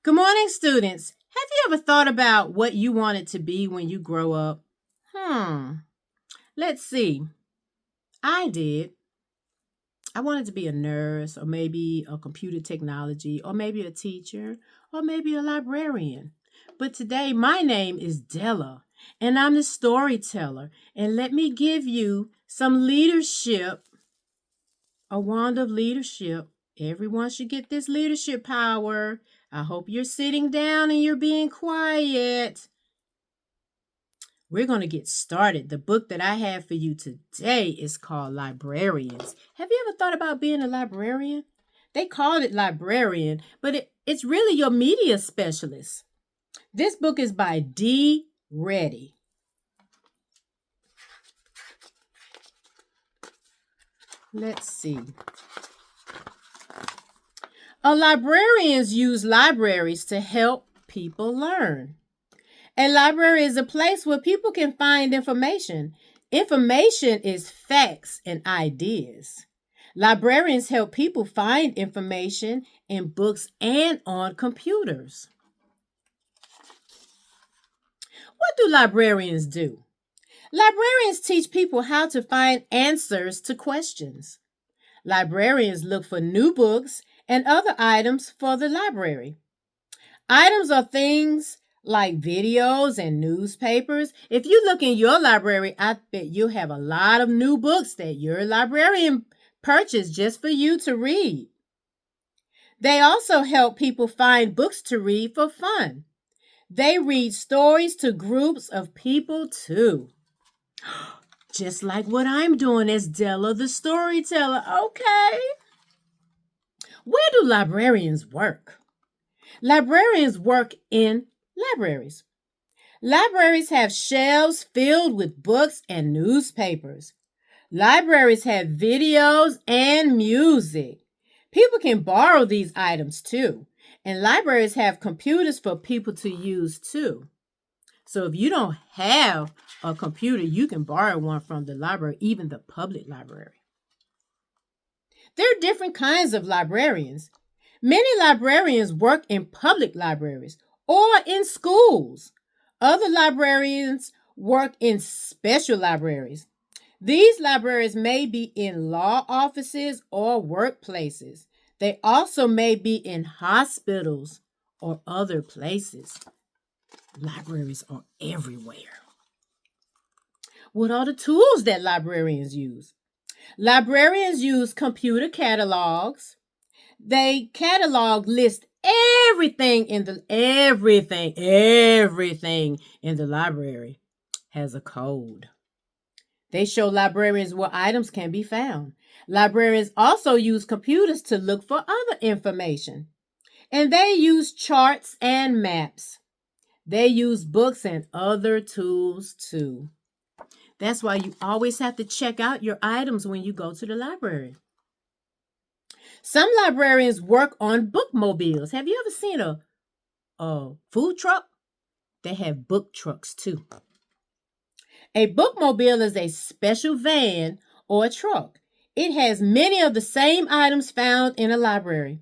Good morning, students. Have you ever thought about what you wanted to be when you grow up? Let's see. I did. I wanted to be a nurse, or maybe a computer technology, or maybe a teacher, or maybe a librarian. But today, my name is Della, and I'm the storyteller. And let me give you some leadership, a wand of leadership. Everyone should get this leadership power. I hope you're sitting down and you're being quiet. We're going to get started. The book that I have for you today is called Librarians. Have you ever thought about being a librarian? They called it librarian, but it's really your media specialist. This book is by D. Reddy. Let's see. Librarians use libraries to help people learn. A library is a place where people can find information. Information is facts and ideas. Librarians help people find information in books and on computers. What do librarians do? Librarians teach people how to find answers to questions. Librarians look for new books and other items for the library. Items are things like videos and newspapers. If you look in your library, I bet you'll have a lot of new books that your librarian purchased just for you to read. They also help people find books to read for fun. They read stories to groups of people too. Just like what I'm doing as Della the storyteller. Okay. Where do librarians work? Librarians work in libraries. Libraries have shelves filled with books and newspapers. Libraries have videos and music. People can borrow these items too. And libraries have computers for people to use too. So if you don't have a computer, you can borrow one from the library, even the public library. There are different kinds of librarians. Many librarians work in public libraries or in schools. Other librarians work in special libraries. These libraries may be in law offices or workplaces. They also may be in hospitals or other places. Libraries are everywhere. What are the tools that librarians use? Librarians use computer catalogs. They list everything in the library has a code. They show librarians where items can be found. Librarians also use computers to look for other information. And they use charts and maps. They use books and other tools too. That's why you always have to check out your items when you go to the library. Some librarians work on bookmobiles. Have you ever seen a food truck? They have book trucks too. A bookmobile is a special van or a truck. It has many of the same items found in a library.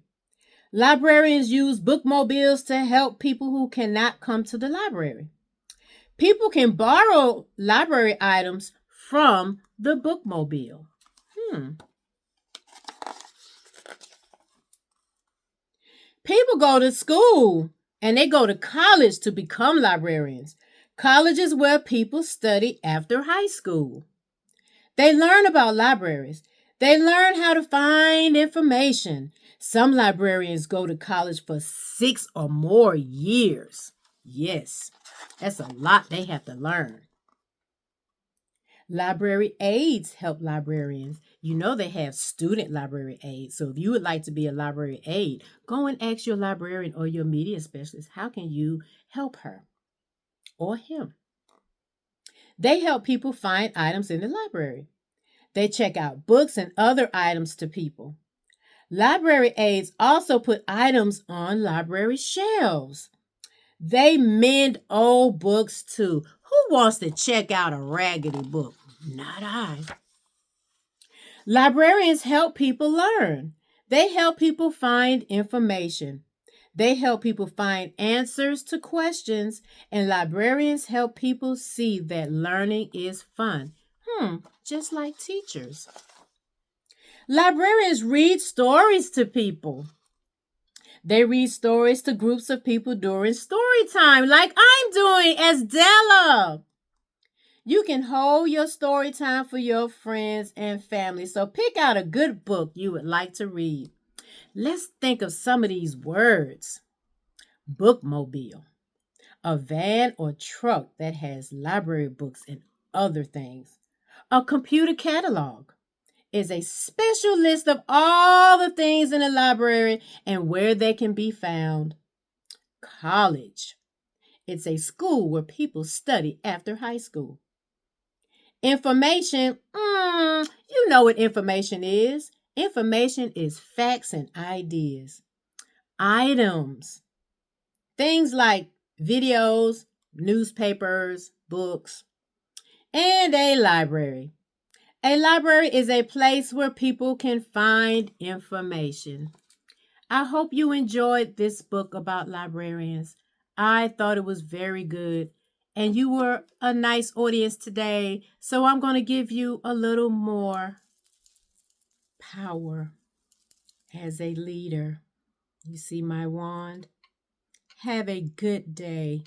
Librarians use bookmobiles to help people who cannot come to the library. People can borrow library items from the bookmobile. People go to school and they go to college to become librarians. College is where people study after high school. They learn about libraries. They learn how to find information. Some librarians go to college for 6 or more years. Yes, that's a lot they have to learn. Library aides help librarians. You know they have student library aides. So if you would like to be a library aide, go and ask your librarian or your media specialist, how can you help her or him? They help people find items in the library. They check out books and other items to people. Library aides also put items on library shelves. They mend old books too. Who wants to check out a raggedy book? Not I. Librarians help people learn. They help people find information. They help people find answers to questions, and librarians help people see that learning is fun. Just like teachers. Librarians read stories to people. They read stories to groups of people during story time, like I'm doing as Della. You can hold your story time for your friends and family, so pick out a good book you would like to read. Let's think of some of these words. Bookmobile, a van or truck that has library books and other things. A computer catalog is a special list of all the things in a library and where they can be found. College, it's a school where people study after high school. Information, you know what information is. Information is facts and ideas. Items, things like videos, newspapers, books, and a library. A library is a place where people can find information. I hope you enjoyed this book about librarians. I thought it was very good. And you were a nice audience today, so I'm going to give you a little more power as a leader. You see my wand? Have a good day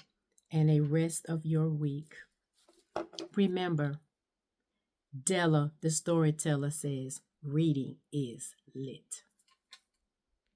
and a rest of your week. Remember, Della, the storyteller, says reading is lit.